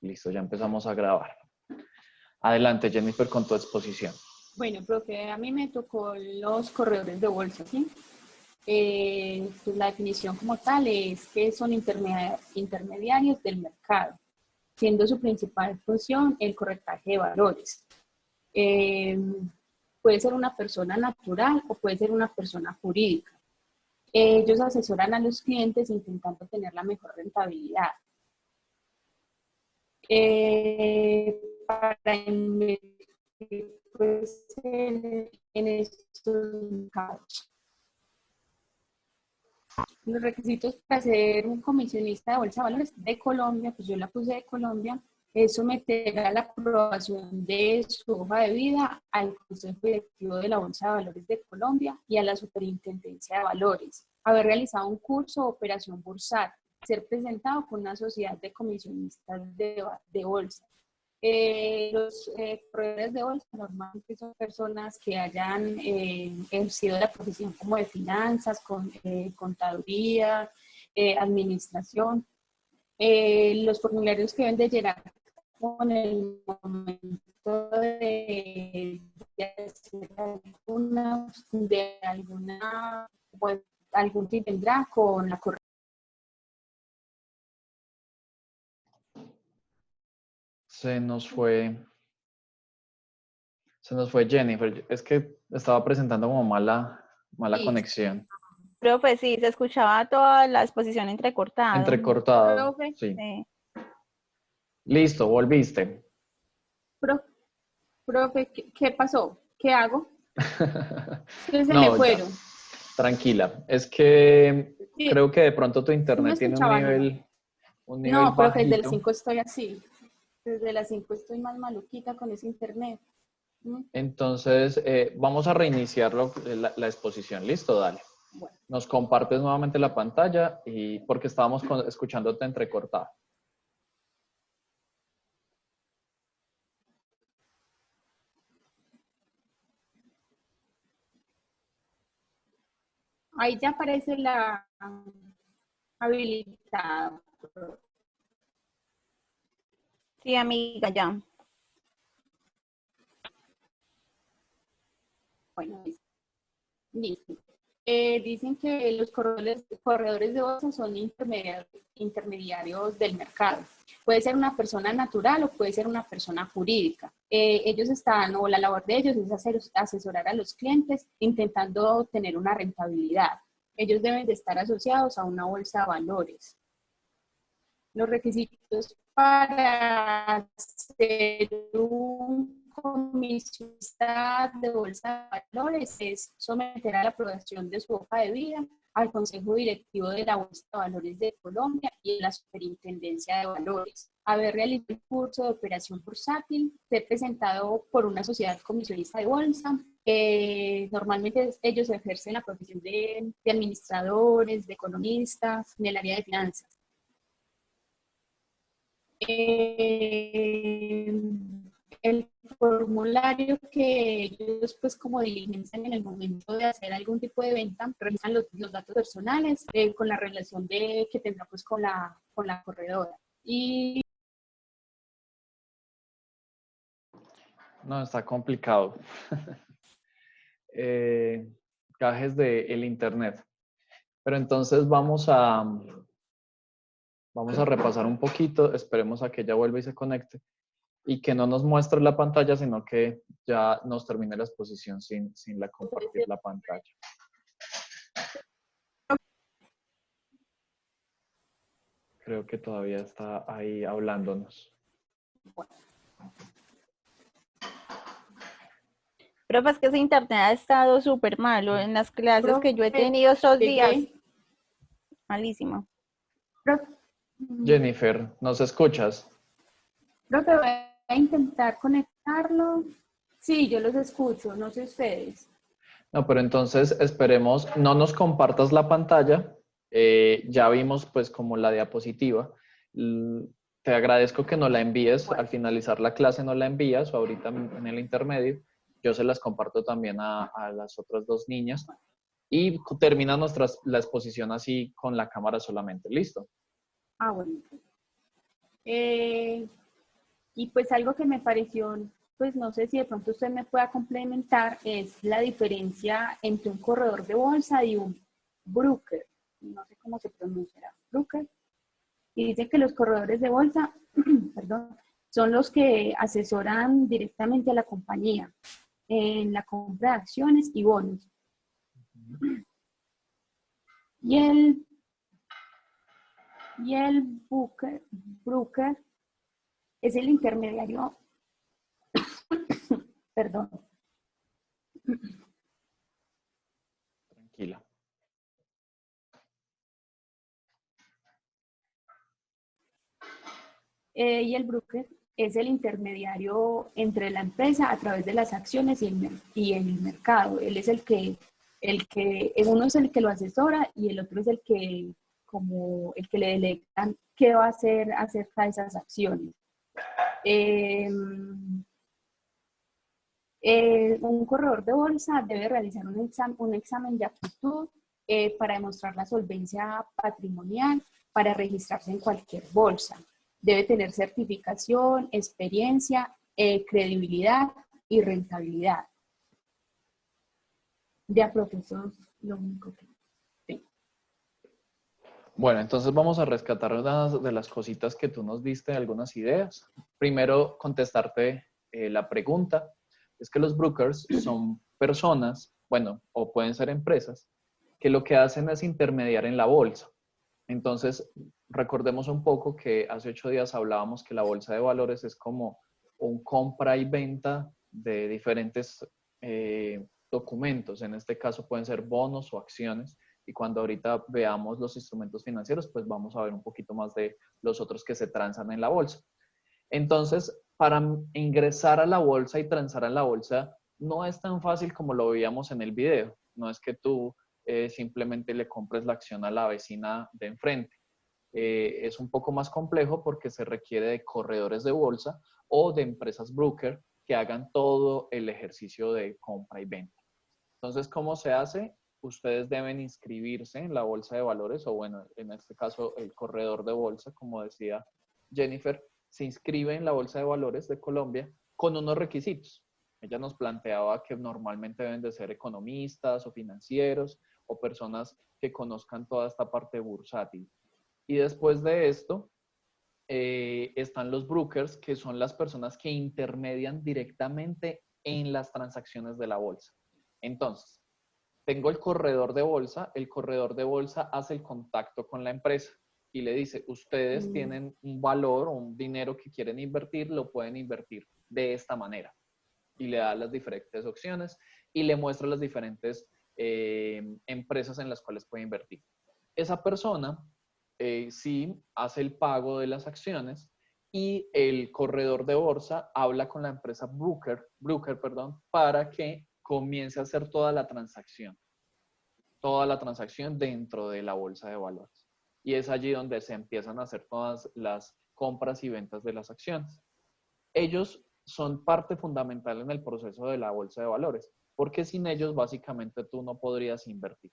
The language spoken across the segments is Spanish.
Listo, ya empezamos a grabar. Adelante, Jennifer, con tu exposición. Bueno, profe, a mí me tocó los corredores de bolsa, ¿sí? Pues la definición como tal es que son intermediarios del mercado, siendo su principal función el corretaje de valores. Eh, Puede ser una persona natural o puede ser una persona jurídica. Ellos asesoran a los clientes intentando tener la mejor rentabilidad. Para invertir pues, en estos casos. Los requisitos para ser un comisionista de Bolsa de Valores de Colombia, pues yo la puse de Colombia, es someter a la aprobación de su hoja de vida al Consejo Directivo de la Bolsa de Valores de Colombia y a la Superintendencia de Valores, haber realizado un curso o operación bursátil, ser presentado con una sociedad de comisionistas de bolsa. Los proveedores de bolsa normalmente son personas que hayan ejercido la profesión como de finanzas, contaduría, administración. Los formularios que deben de llenar con el momento hacer pues, algún que tendrá con la corrección. Se nos fue Jennifer. Es que estaba presentando como mala Sí, conexión. Profe, sí, se escuchaba toda la exposición entrecortada. Entrecortado, profe, sí. Sí. Listo, volviste. profe, ¿qué pasó? ¿Qué hago? ¿Qué se me No, ya. fueron? Tranquila. Es que Sí, creo que de pronto tu ¿sí me internet tiene un escuchaban o no? nivel No, profe, desde las bajito. 5 estoy así. Desde las 5 estoy más maluquita con ese internet. Entonces, vamos a reiniciar la exposición. Listo, dale. Bueno, Nos compartes nuevamente la pantalla y porque estábamos escuchándote entrecortado. ahí ya aparece la habilitada. Sí, amiga, ya. Bueno, listo. Dicen que los corredores de bolsa son intermediarios del mercado. Puede ser una persona natural o puede ser una persona jurídica. Ellos están, o la labor de ellos es asesorar a los clientes intentando obtener una rentabilidad. Ellos deben de estar asociados a una bolsa de valores. Los requisitos para ser un comisionista de bolsa de valores es someter a la aprobación de su hoja de vida al Consejo Directivo de la Bolsa de Valores de Colombia y a la Superintendencia de Valores, haber realizado el curso de operación bursátil, ser presentado por una sociedad comisionista de bolsa. Normalmente ellos ejercen la profesión de administradores, de economistas, en el área de finanzas. El formulario que ellos pues como diligencian en el momento de hacer algún tipo de venta, revisan los datos personales con la relación que tendrá pues con la corredora. Y No, está complicado. Gajes del internet. Pero entonces vamos a repasar un poquito. Esperemos a que ella vuelva y se conecte. Y que no nos muestre la pantalla, sino que ya nos termine la exposición sin compartir la pantalla. Creo que todavía está ahí hablándonos. Profe, es que ese internet ha estado súper malo. En las clases que yo he tenido estos días, malísimo. Jennifer, ¿nos escuchas? Profe, voy a intentar conectarlo. Sí, yo los escucho, no sé ustedes. No, pero entonces esperemos, no nos compartas la pantalla. Ya vimos pues como la diapositiva. Te agradezco que no la envíes, al finalizar la clase no la envías o ahorita en el intermedio. Yo se las comparto también a las otras dos niñas y termina la exposición así con la cámara solamente. ¿Listo? Ah, bueno. Y pues algo que me pareció, pues no sé si de pronto usted me pueda complementar, es la diferencia entre un corredor de bolsa y un broker. No sé cómo se pronunciará, broker. Y dice que los corredores de bolsa, perdón, son los que asesoran directamente a la compañía en la compra de acciones y bonos. Y el broker es el intermediario, perdón, Tranquila. y el broker es el intermediario entre la empresa a través de las acciones y el mercado. Él es uno es el que lo asesora y el otro es el que, como el que le delegan qué va a hacer acerca de esas acciones. Un corredor de bolsa debe realizar un examen de aptitud para demostrar la solvencia patrimonial para registrarse en cualquier bolsa. Debe tener certificación, experiencia, credibilidad y rentabilidad. Ya, profesor, lo único que tengo. Bueno, entonces vamos a rescatar unas de las cositas que tú nos diste, algunas ideas. Primero, contestarte la pregunta. Es que los brokers son personas, bueno, o pueden ser empresas, que lo que hacen es intermediar en la bolsa. Entonces, recordemos un poco que hace 8 días hablábamos que la bolsa de valores es como un compra y venta de diferentes documentos. En este caso pueden ser bonos o acciones. Y cuando ahorita veamos los instrumentos financieros, pues vamos a ver un poquito más de los otros que se transan en la bolsa. Entonces, para ingresar a la bolsa y transar en la bolsa, no es tan fácil como lo veíamos en el video. No es que tú simplemente le compres la acción a la vecina de enfrente. Es un poco más complejo porque se requiere de corredores de bolsa o de empresas broker que hagan todo el ejercicio de compra y venta. Entonces, ¿cómo se hace? Ustedes deben inscribirse en la bolsa de valores o bueno, en este caso el corredor de bolsa, como decía Jennifer, se inscribe en la bolsa de valores de Colombia con unos requisitos. Ella nos planteaba que normalmente deben de ser economistas o financieros o personas que conozcan toda esta parte bursátil. Y después de esto, están los brokers, que son las personas que intermedian directamente en las transacciones de la bolsa. Entonces, tengo el corredor de bolsa hace el contacto con la empresa y le dice, ustedes tienen un valor o un dinero que quieren invertir, lo pueden invertir de esta manera. Y le da las diferentes opciones y le muestra las diferentes empresas en las cuales puede invertir. Esa persona sí hace el pago de las acciones y el corredor de bolsa habla con la empresa broker, para que comience a hacer toda la transacción dentro de la bolsa de valores. Y es allí donde se empiezan a hacer todas las compras y ventas de las acciones. Ellos son parte fundamental en el proceso de la bolsa de valores, porque sin ellos básicamente tú no podrías invertir.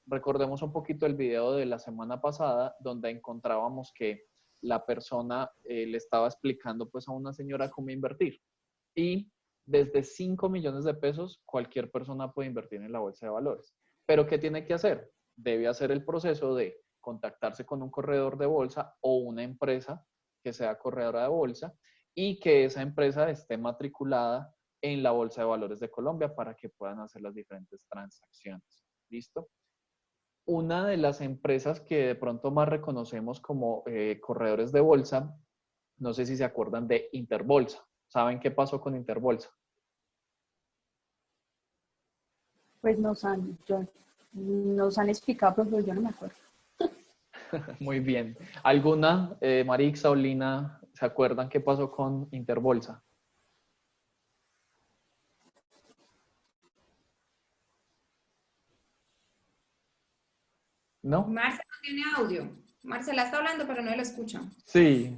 Recordemos un poquito el video de la semana pasada donde encontrábamos que la persona le estaba explicando pues a una señora cómo invertir y desde 5 millones de pesos cualquier persona puede invertir en la bolsa de valores. Pero ¿qué tiene que hacer? Debe hacer el proceso de contactarse con un corredor de bolsa o una empresa que sea corredora de bolsa y que esa empresa esté matriculada en la Bolsa de Valores de Colombia para que puedan hacer las diferentes transacciones. ¿Listo? Una de las empresas que de pronto más reconocemos como corredores de bolsa, no sé si se acuerdan de Interbolsa. ¿Saben qué pasó con Interbolsa? Pues nos han explicado, pero yo no me acuerdo. Muy bien. ¿Alguna, Marixa o Lina, se acuerdan qué pasó con Interbolsa? ¿No? Marcela no tiene audio. Marcela está hablando, pero no lo escucha. Sí.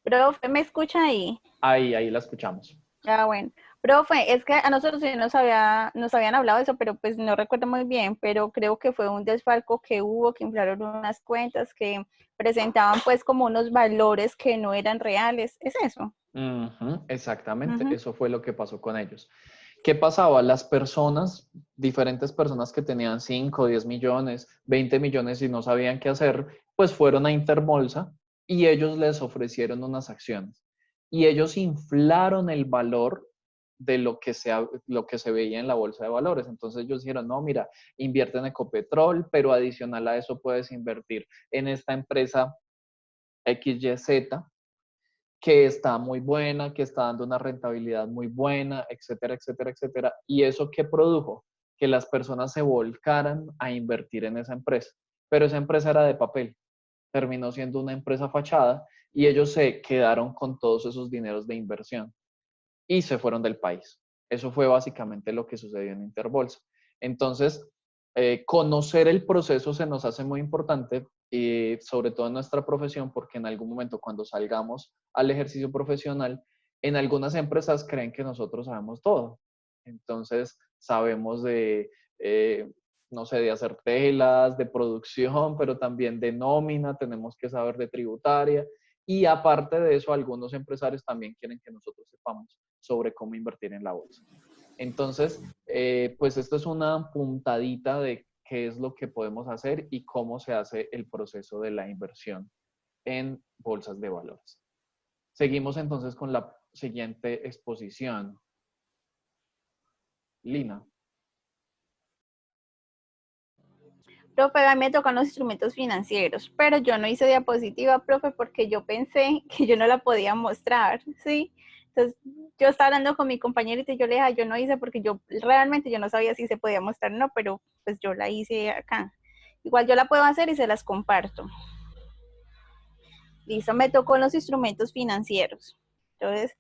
Profe, ¿me escucha ahí? Ahí la escuchamos. Ah, bueno. Profe, es que a nosotros sí nos habían hablado de eso, pero pues no recuerdo muy bien, pero creo que fue un desfalco que hubo, que inflaron unas cuentas que presentaban pues como unos valores que no eran reales. ¿Es eso? Ujú, exactamente, Ujú. eso fue lo que pasó con ellos. ¿Qué pasaba? Las personas, diferentes personas que tenían 5, 10 millones, 20 millones y no sabían qué hacer, pues fueron a Interbolsa y ellos les ofrecieron unas acciones. Y ellos inflaron el valor de lo que se veía en la bolsa de valores. Entonces ellos dijeron, no, mira, invierte en Ecopetrol, pero adicional a eso puedes invertir en esta empresa XYZ que está muy buena, que está dando una rentabilidad muy buena, etcétera, etcétera, etcétera. ¿Y eso qué produjo? Que las personas se volcaran a invertir en esa empresa. Pero esa empresa era de papel, terminó siendo una empresa fachada y ellos se quedaron con todos esos dineros de inversión y se fueron del país. Eso fue básicamente lo que sucedió en Interbolsa. Entonces, conocer el proceso se nos hace muy importante, y sobre todo en nuestra profesión, porque en algún momento cuando salgamos al ejercicio profesional, en algunas empresas creen que nosotros sabemos todo. Entonces, sabemos no sé, de hacer telas, de producción, pero también de nómina, tenemos que saber de tributaria. Y aparte de eso, algunos empresarios también quieren que nosotros sepamos sobre cómo invertir en la bolsa. Entonces, pues esto es una puntadita de qué es lo que podemos hacer y cómo se hace el proceso de la inversión en bolsas de valores. Seguimos entonces con la siguiente exposición. Lina. Profe, a mí me tocan los instrumentos financieros, pero yo no hice diapositiva, profe, porque yo pensé que yo no la podía mostrar, ¿sí? Entonces, yo estaba hablando con mi compañerita y yo le dije, yo no hice porque yo realmente yo no sabía si se podía mostrar o no, pero pues yo la hice acá. Igual yo la puedo hacer y se las comparto. Listo, me tocó los instrumentos financieros. Entonces,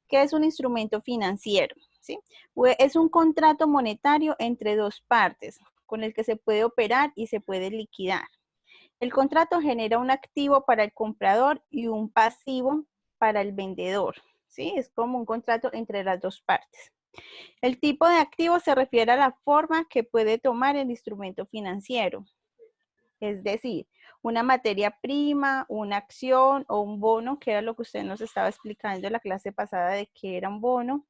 ¿qué es un instrumento financiero? ¿Sí? Es un contrato monetario entre dos partes con el que se puede operar y se puede liquidar. El contrato genera un activo para el comprador y un pasivo para el vendedor. ¿Sí? Es como un contrato entre las dos partes. El tipo de activo se refiere a la forma que puede tomar el instrumento financiero. Es decir, una materia prima, una acción o un bono, que era lo que usted nos estaba explicando en la clase pasada de que era un bono,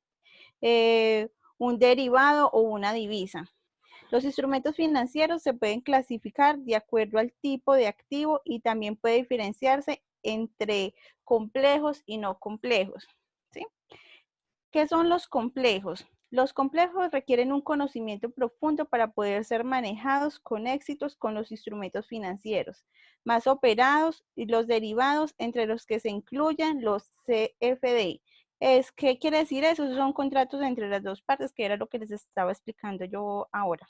un derivado o una divisa. Los instrumentos financieros se pueden clasificar de acuerdo al tipo de activo y también puede diferenciarse entre complejos y no complejos. ¿Sí? ¿Qué son los complejos? Los complejos requieren un conocimiento profundo para poder ser manejados con éxitos con los instrumentos financieros, más operados y los derivados entre los que se incluyen los CFD. ¿Qué quiere decir eso? Son contratos entre las dos partes, que era lo que les estaba explicando yo ahora.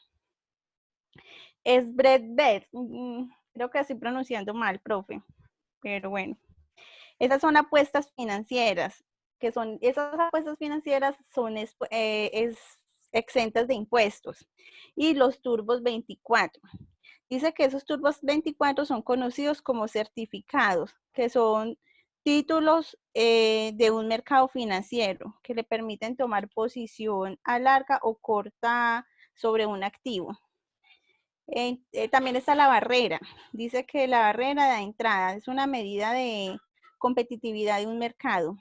Es Breadbet. Creo que estoy pronunciando mal, profe, pero bueno. Esas son apuestas financieras, esas apuestas financieras son exentas de impuestos. Y los turbos 24. Dice que esos turbos 24 son conocidos como certificados, que son títulos de un mercado financiero que le permiten tomar posición a larga o corta sobre un activo. También está la barrera. Dice que la barrera de entrada es una medida de competitividad de un mercado.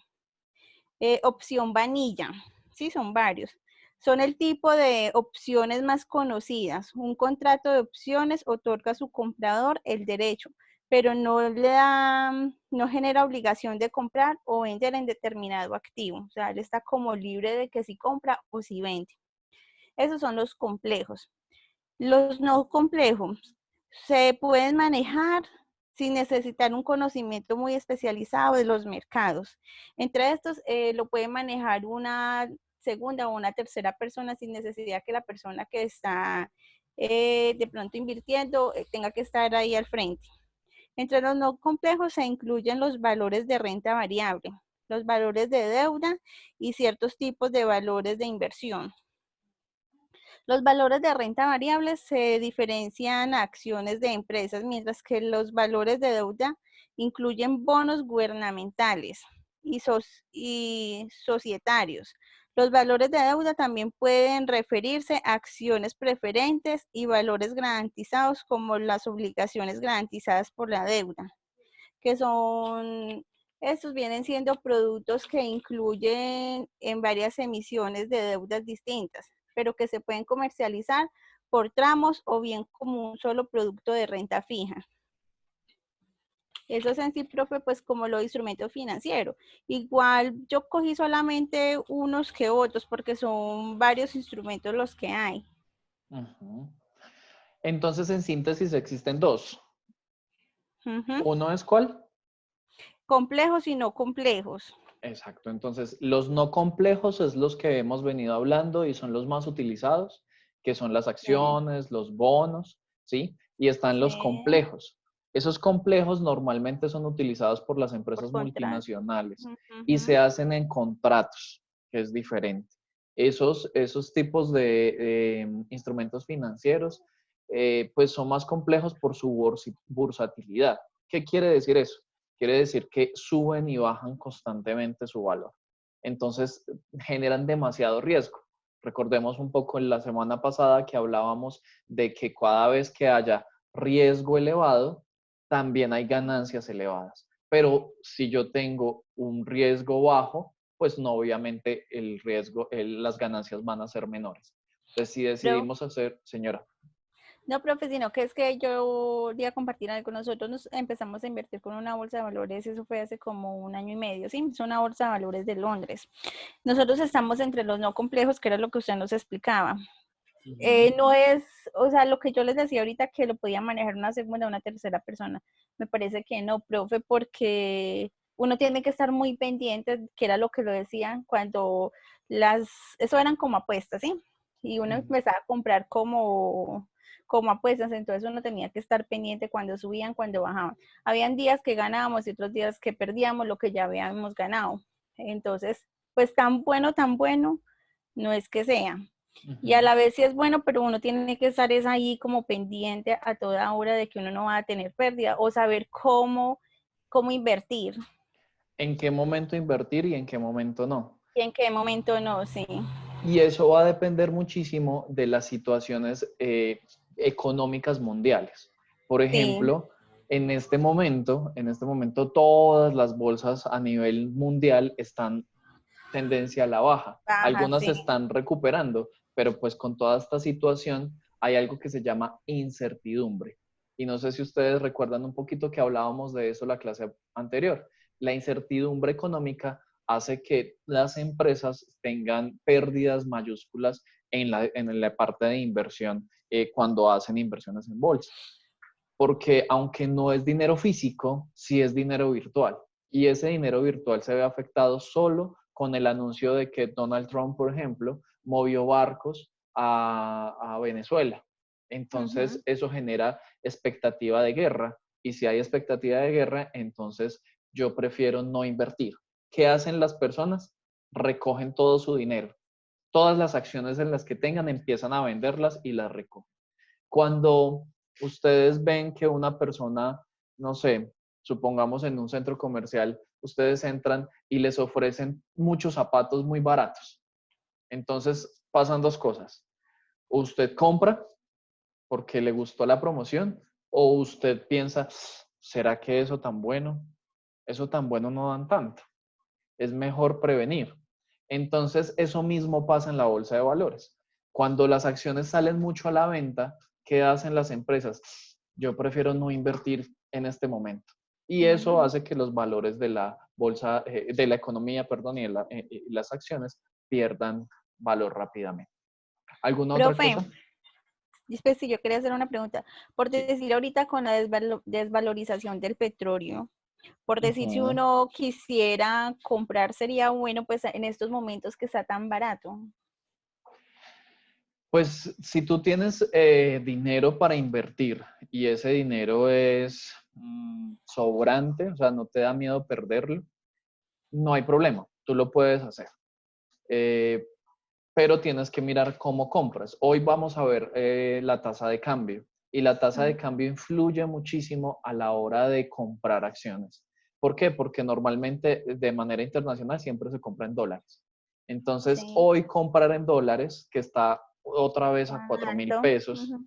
Opción vanilla, sí, son varios. Son el tipo de opciones más conocidas. Un contrato de opciones otorga a su comprador el derecho, pero no genera obligación de comprar o vender en determinado activo. O sea, él está como libre de que si compra o si vende. Esos son los complejos. Los no complejos se pueden manejar sin necesitar un conocimiento muy especializado de los mercados. Entre estos lo puede manejar una segunda o una tercera persona sin necesidad que la persona que está de pronto invirtiendo tenga que estar ahí al frente. Entre los no complejos se incluyen los valores de renta variable, los valores de deuda y ciertos tipos de valores de inversión. Los valores de renta variable se diferencian a acciones de empresas, mientras que los valores de deuda incluyen bonos gubernamentales y societarios. Los valores de deuda también pueden referirse a acciones preferentes y valores garantizados como las obligaciones garantizadas por la deuda, que son, estos vienen siendo productos que incluyen en varias emisiones de deudas distintas, pero que se pueden comercializar por tramos o bien como un solo producto de renta fija. Eso es en sí, profe, pues como los instrumentos financieros. Igual yo cogí solamente unos que otros porque son varios instrumentos los que hay. Ujú. Entonces, en síntesis, existen dos. ¿Uno es cuál? Complejos y no complejos. Exacto. Entonces, los no complejos es los que hemos venido hablando y son los más utilizados, que son las Sí, acciones, los bonos, ¿sí? Y están los sí, complejos. Esos complejos normalmente son utilizados por las por empresas contrato. multinacionales y se Ujú. hacen en contratos, que es diferente. Esos tipos de instrumentos financieros, pues son más complejos por su bursatilidad. ¿Qué quiere decir eso? Quiere decir que suben y bajan constantemente su valor. Entonces, generan demasiado riesgo. Recordemos un poco en la semana pasada que hablábamos de que cada vez que haya riesgo elevado, también hay ganancias elevadas. Pero si yo tengo un riesgo bajo, pues no, obviamente el riesgo, las ganancias van a ser menores. Entonces, si Pero decidimos hacer, señora. no, profe, sino que es que yo voy a compartir algo. Nosotros nos empezamos a invertir con una bolsa de valores, eso fue hace como un año y medio, ¿sí? Es una bolsa de valores de Londres. Nosotros estamos entre los no complejos, que era lo que usted nos explicaba. No es, o sea, lo que yo les decía ahorita que lo podía manejar una segunda o una tercera persona, me parece que no, profe, porque uno tiene que estar muy pendiente, que era lo que lo decían cuando eso eran como apuestas, ¿sí? Y uno empezaba a comprar como apuestas, entonces uno tenía que estar pendiente cuando subían, cuando bajaban. Habían días que ganábamos y otros días que perdíamos lo que ya habíamos ganado. Entonces, pues tan bueno, no es que sea. Y a la vez sí es bueno, pero uno tiene que estar es ahí como pendiente a toda hora de que uno no va a tener pérdida o saber cómo invertir ¿En qué momento invertir y en qué momento no? y en qué momento no, sí. Y eso va a depender muchísimo de las situaciones económicas mundiales. Por Sí, ejemplo, en este momento todas las bolsas a nivel mundial están tendencia a la baja. baja, Algunas se sí. están recuperando, pero pues con toda esta situación hay algo que se llama incertidumbre. Y no sé si ustedes recuerdan un poquito que hablábamos de eso la clase anterior. La incertidumbre económica hace que las empresas tengan pérdidas mayúsculas en la parte de inversión cuando hacen inversiones en bolsa. Porque aunque no es dinero físico, sí es dinero virtual. Y ese dinero virtual se ve afectado solo con el anuncio de que Donald Trump, por ejemplo, movió barcos a Venezuela. Entonces, Ujú. eso genera expectativa de guerra. Y si hay expectativa de guerra, entonces yo prefiero no invertir. ¿Qué hacen las personas? Recogen todo su dinero. Todas las acciones en las que tengan empiezan a venderlas y las recogen. Cuando ustedes ven que una persona, no sé, supongamos en un centro comercial, ustedes entran y les ofrecen muchos zapatos muy baratos. Entonces pasan dos cosas. Usted compra porque le gustó la promoción o usted piensa, ¿será que eso tan bueno? Eso tan bueno no dan tanto. Es mejor prevenir. Entonces, eso mismo pasa en la bolsa de valores. Cuando las acciones salen mucho a la venta, ¿qué hacen las empresas? Yo prefiero no invertir en este momento. Y eso Ujú. hace que los valores de la bolsa, de la economía, perdón, y las acciones pierdan valor rápidamente. ¿Alguna otra Profe, cosa? después si yo quería hacer una pregunta, por Sí. decir ahorita con la desvalorización del petróleo, por decir si Ujú. uno quisiera comprar, sería bueno pues en estos momentos que está tan barato. Pues si tú tienes dinero para invertir y ese dinero es sobrante, o sea, no te da miedo perderlo, no hay problema, tú lo puedes hacer. Eh, pero tienes que mirar cómo compras. Hoy vamos a ver la tasa de cambio y la tasa de cambio influye muchísimo a la hora de comprar acciones. ¿Por qué? Porque normalmente de manera internacional siempre se compra en dólares. Entonces, Sí. hoy comprar en dólares, que está otra vez a 4.000 Alto. pesos, Ujú.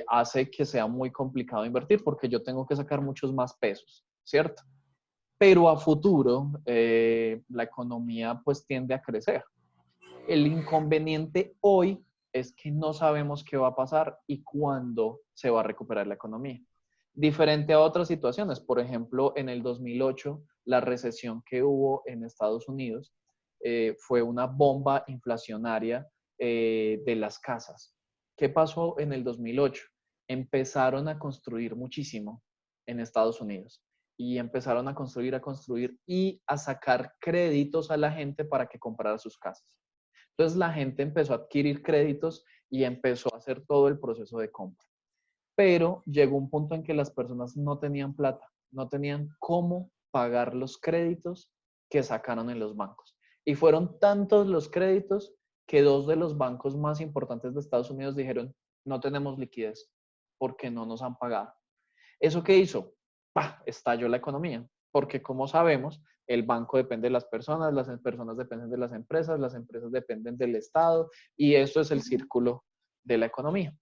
hace que sea muy complicado invertir porque yo tengo que sacar muchos más pesos, ¿cierto? Pero a futuro, la economía pues tiende a crecer. El inconveniente hoy es que no sabemos qué va a pasar y cuándo se va a recuperar la economía. Diferente a otras situaciones, por ejemplo, en el 2008, la recesión que hubo en Estados Unidos fue una bomba inflacionaria de las casas. ¿Qué pasó en el 2008? Empezaron a construir muchísimo en Estados Unidos y empezaron a construir y a sacar créditos a la gente para que comprara sus casas. Entonces la gente empezó a adquirir créditos y empezó a hacer todo el proceso de compra. Pero llegó un punto en que las personas no tenían plata, no tenían cómo pagar los créditos que sacaron en los bancos. Y fueron tantos los créditos que dos de los bancos más importantes de Estados Unidos dijeron, no tenemos liquidez porque no nos han pagado. ¿Eso qué hizo? ¡Pah! Estalló la economía, porque como sabemos, el banco depende de las personas dependen de las empresas dependen del Estado, y eso es el círculo de la economía.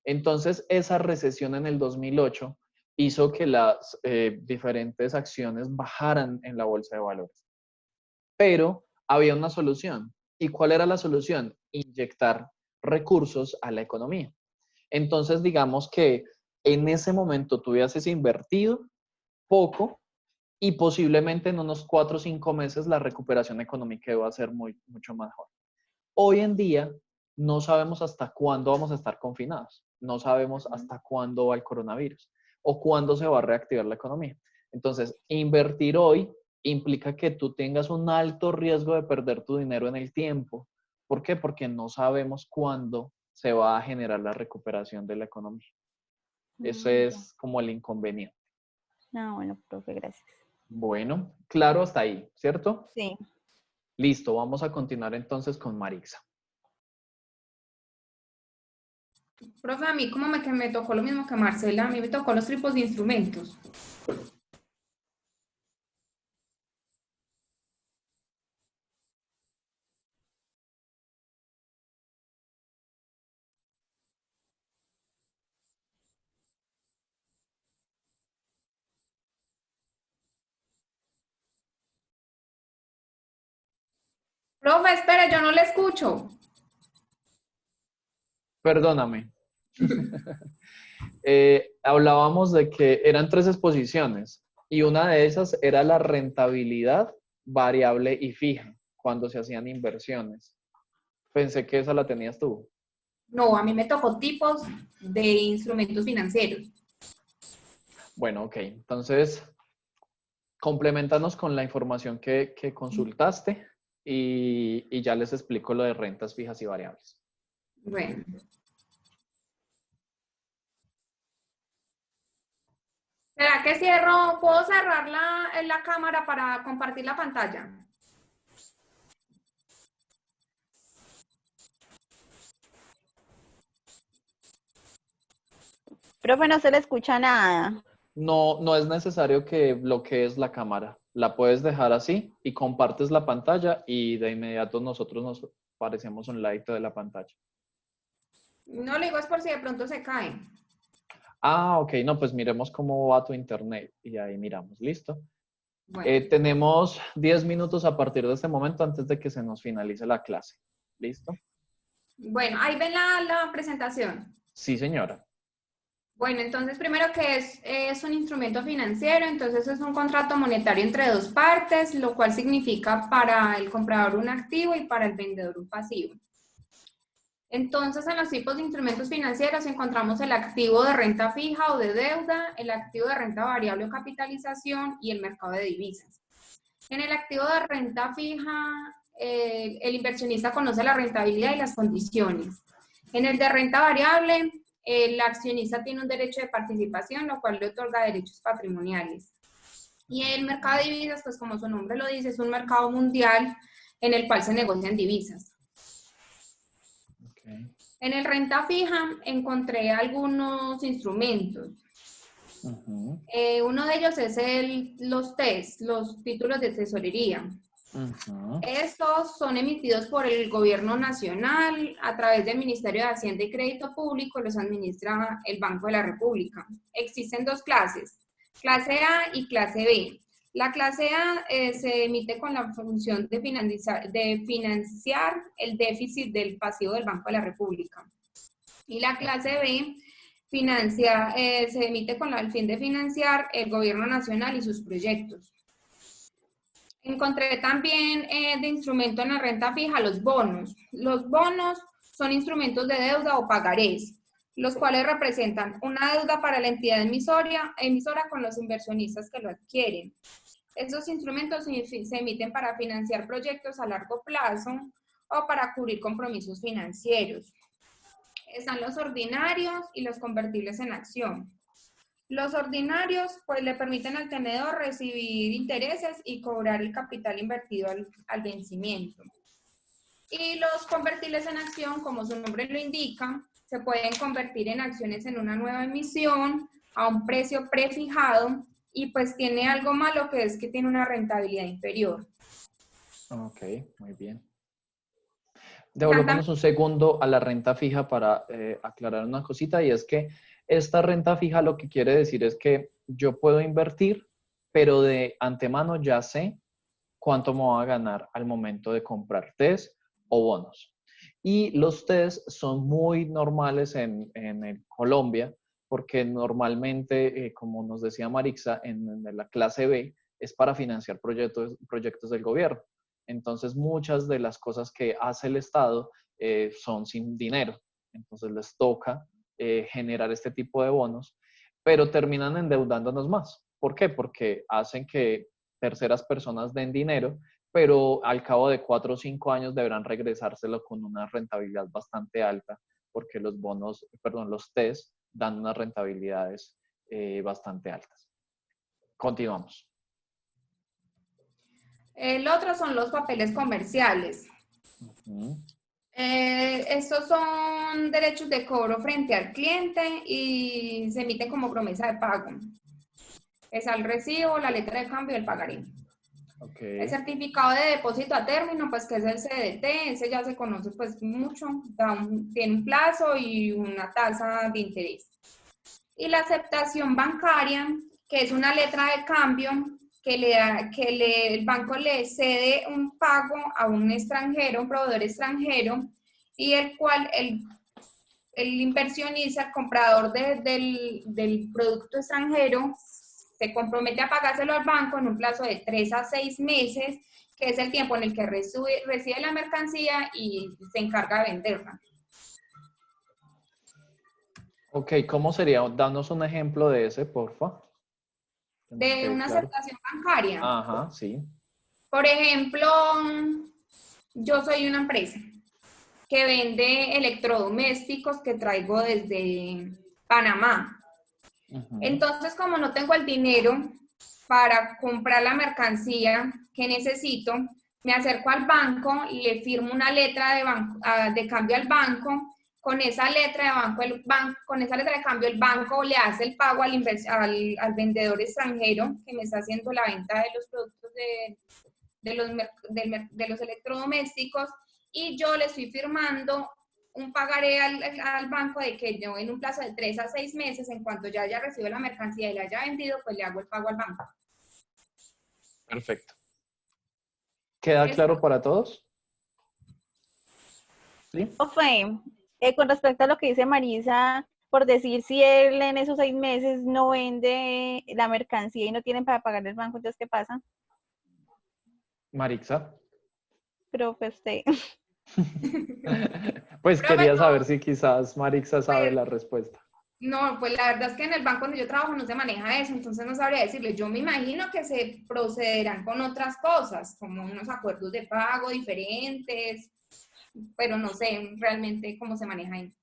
Entonces, esa recesión en el 2008 hizo que las diferentes acciones bajaran en la bolsa de valores. Pero había una solución. ¿Y cuál era la solución? Inyectar recursos a la economía. Entonces, digamos que en ese momento tú hubieses invertido poco y posiblemente en unos 4 o 5 meses la recuperación económica iba a ser mucho mejor. Hoy en día no sabemos hasta cuándo vamos a estar confinados, no sabemos hasta cuándo va el coronavirus o cuándo se va a reactivar la economía. Entonces, invertir hoy implica que tú tengas un alto riesgo de perder tu dinero en el tiempo. ¿Por qué? Porque no sabemos cuándo se va a generar la recuperación de la economía. Eso Ya. es como el inconveniente. Ah, bueno, profe, gracias. Bueno, claro hasta ahí, ¿cierto? Sí. Listo, vamos a continuar entonces con Marixa. Profe, a mí como que me tocó lo mismo que a Marcela, a mí me tocó los tipos de instrumentos. Profe, espere, yo no le escucho. Perdóname. Hablábamos de que eran 3 exposiciones y una de esas era la rentabilidad variable y fija cuando se hacían inversiones. Pensé que esa la tenías tú. No, a mí me tocó tipos de instrumentos financieros. Bueno, ok. Entonces, compleméntanos con la información que consultaste y ya les explico lo de rentas fijas y variables. Bueno. ¿Será que cierro? ¿Puedo cerrar la cámara para compartir la pantalla? Profe, no se le escucha nada. No, no es necesario que bloquees la cámara. La puedes dejar así y compartes la pantalla y de inmediato nosotros nos aparecemos un ladito de la pantalla. No le digo, es por si de pronto se cae. Ah, ok. No, pues miremos cómo va tu internet y ahí miramos. ¿Listo? Bueno, Tenemos 10 minutos a partir de este momento antes de que se nos finalice la clase. ¿Listo? bueno, ahí ven la presentación. Sí, señora. Bueno, entonces primero que es un instrumento financiero, entonces es un contrato monetario entre dos partes, lo cual significa para el comprador un activo y para el vendedor un pasivo. Entonces, en los tipos de instrumentos financieros encontramos el activo de renta fija o de deuda, el activo de renta variable o capitalización y el mercado de divisas. En el activo de renta fija, el inversionista conoce la rentabilidad y las condiciones. En el de renta variable, el accionista tiene un derecho de participación, lo cual le otorga derechos patrimoniales. Y el mercado de divisas, pues como su nombre lo dice, es un mercado mundial en el cual se negocian divisas. Okay. En el renta fija encontré algunos instrumentos. Uno de ellos es los TES, los títulos de tesorería. Ujú. Estos son emitidos por el gobierno nacional a través del Ministerio de Hacienda y Crédito Público, los administra el Banco de la República. Existen dos clases, clase A y clase B. La clase A se emite con la función de financiar el déficit del pasivo del Banco de la República. Y la clase B se emite con el fin de financiar el gobierno nacional y sus proyectos. Encontré también de instrumento en la renta fija los bonos. Los bonos son instrumentos de deuda o pagarés, los cuales representan una deuda para la entidad emisora con los inversionistas que lo adquieren. Estos instrumentos se emiten para financiar proyectos a largo plazo o para cubrir compromisos financieros. Están los ordinarios y los convertibles en acción. Los ordinarios pues le permiten al tenedor recibir intereses y cobrar el capital invertido al vencimiento. Y los convertibles en acción, como su nombre lo indica, se pueden convertir en acciones en una nueva emisión a un precio prefijado y pues tiene algo malo que es que tiene una rentabilidad inferior. Ok, muy bien. Devolvámonos un segundo a la renta fija para aclarar una cosita, y es que esta renta fija lo que quiere decir es que yo puedo invertir, pero de antemano ya sé cuánto me va a ganar al momento de comprar TES o bonos. Y los TES son muy normales en Colombia, porque normalmente, como nos decía Marixa, en la clase B es para financiar proyectos del gobierno. Entonces, muchas de las cosas que hace el Estado son sin dinero. Entonces, les toca generar este tipo de bonos, pero terminan endeudándonos más. ¿Por qué? Porque hacen que terceras personas den dinero, pero al cabo de 4 o 5 años deberán regresárselo con una rentabilidad bastante alta, porque los bonos, perdón, los TES dan unas rentabilidades bastante altas. Continuamos. El otro son los papeles comerciales. Estos son derechos de cobro frente al cliente y se emiten como promesa de pago. Es el recibo, la letra de cambio y el pagaré. Okay. El certificado de depósito a término, pues que es el CDT, ese ya se conoce pues mucho, tiene un plazo y una tasa de interés. Y la aceptación bancaria, que es una letra de cambio que el banco le cede un pago a un extranjero, un proveedor extranjero, y el cual el inversionista, el comprador del producto extranjero, se compromete a pagárselo al banco en un plazo de 3 a 6 meses, que es el tiempo en el que recibe la mercancía y se encarga de venderla. Ok, ¿cómo sería? Danos un ejemplo de ese, porfa. De una aceptación bancaria. Ajá, sí. Por ejemplo, yo soy una empresa que vende electrodomésticos que traigo desde Panamá. Entonces, como no tengo el dinero para comprar la mercancía que necesito, me acerco al banco, le firmo una letra de cambio al banco. Con esa letra de cambio, el banco le hace el pago al vendedor extranjero que me está haciendo la venta de los productos de los electrodomésticos, y yo le estoy firmando un pagaré al banco de que yo en un plazo de 3 a 6 meses, en cuanto ya haya recibido la mercancía y la haya vendido, pues le hago el pago al banco. Perfecto. ¿Queda claro para todos? ¿Sí? Profe, con respecto a lo que dice Marisa, por decir, si él en esos 6 meses no vende la mercancía y no tienen para pagar el banco, entonces, ¿qué pasa? Marixa. Profe, usted. Pues Profe, quería no, saber si quizás Marixa sabe pues, la respuesta. no, pues la verdad es que en el banco donde yo trabajo no se maneja eso, entonces no sabría decirle. Yo me imagino que se procederán con otras cosas, como unos acuerdos de pago diferentes, pero no sé realmente cómo se maneja ahí.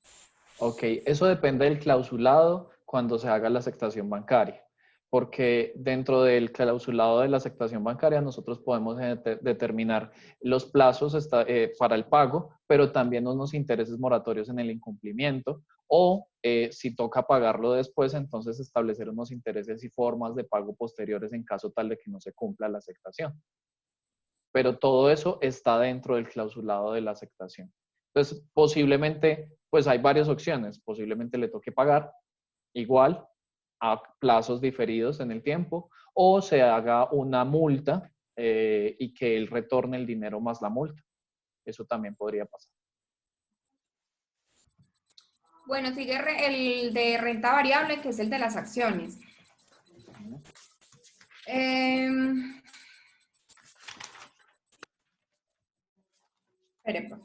Ok, eso depende del clausulado cuando se haga la aceptación bancaria, porque dentro del clausulado de la aceptación bancaria nosotros podemos determinar los plazos para el pago, pero también unos intereses moratorios en el incumplimiento, o si toca pagarlo después, entonces establecer unos intereses y formas de pago posteriores en caso tal de que no se cumpla la aceptación. pero todo eso está dentro del clausulado de la aceptación. Entonces, posiblemente, pues hay varias opciones. Posiblemente le toque pagar igual a plazos diferidos en el tiempo, o se haga una multa y que él retorne el dinero más la multa. Eso también podría pasar. Bueno, sigue el de renta variable, que es el de las acciones. Espere, pues.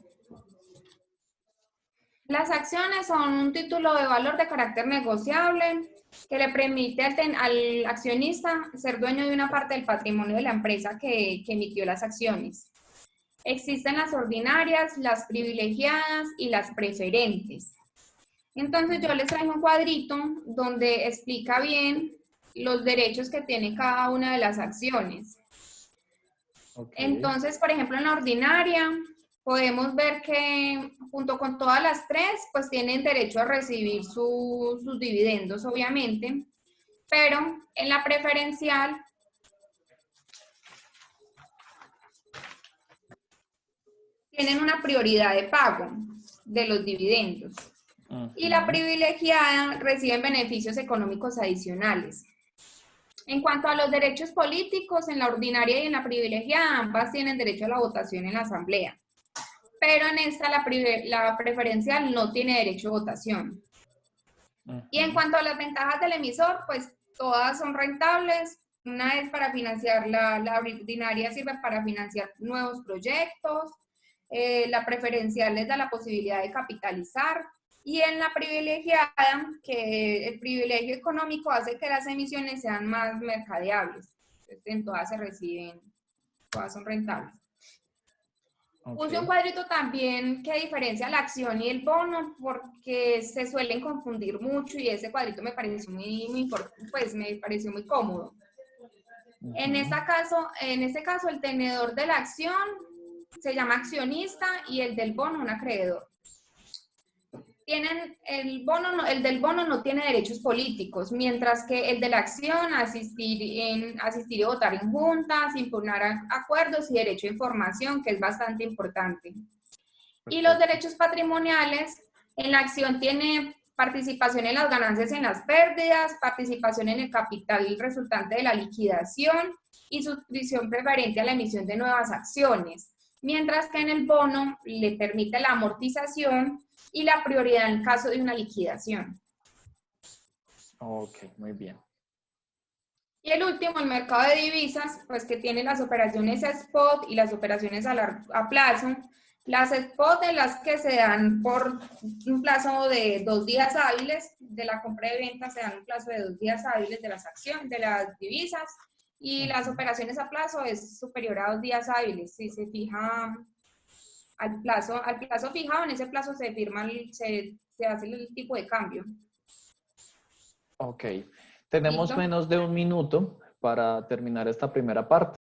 Las acciones son un título de valor de carácter negociable que le permite al accionista ser dueño de una parte del patrimonio de la empresa que emitió las acciones. Existen las ordinarias, las privilegiadas y las preferentes. Entonces yo les traigo un cuadrito donde explica bien los derechos que tiene cada una de las acciones. Okay. Entonces, por ejemplo, en la ordinaria podemos ver que junto con todas las tres, pues tienen derecho a recibir sus dividendos, obviamente, pero en la preferencial tienen una prioridad de pago de los dividendos. Y la privilegiada reciben beneficios económicos adicionales. En cuanto a los derechos políticos, en la ordinaria y en la privilegiada, ambas tienen derecho a la votación en la asamblea. Pero en esta, la preferencial no tiene derecho a votación. Y en cuanto a las ventajas del emisor, pues todas son rentables. Una es para financiar, la ordinaria sirve para financiar nuevos proyectos. La preferencial les da la posibilidad de capitalizar. Y en la privilegiada, que el privilegio económico hace que las emisiones sean más mercadeables. En todas se reciben, todas son rentables. Okay. Puse un cuadrito también que diferencia la acción y el bono porque se suelen confundir mucho y ese cuadrito me pareció muy importante, pues me pareció muy cómodo. En este caso, el tenedor de la acción se llama accionista y el del bono un acreedor. El del bono no tiene derechos políticos, mientras que el de la acción, asistir y votar en juntas, impugnar acuerdos y derecho a información, que es bastante importante. Y los derechos patrimoniales, en la acción tiene participación en las ganancias y en las pérdidas, participación en el capital resultante de la liquidación y suscripción preferente a la emisión de nuevas acciones, mientras que en el bono le permite la amortización y la prioridad en caso de una liquidación. Ok, muy bien. Y el último, el mercado de divisas, pues que tiene las operaciones spot y las operaciones a plazo. Las spot de las que se dan por un plazo de 2 días hábiles, de la compra y venta se dan un plazo de 2 días hábiles de las acciones, de las divisas, y las operaciones a plazo es superior a 2 días hábiles. Si se fija al plazo fijado, en ese plazo se firma, se hace el tipo de cambio. Ok, tenemos menos de un minuto para terminar esta primera parte.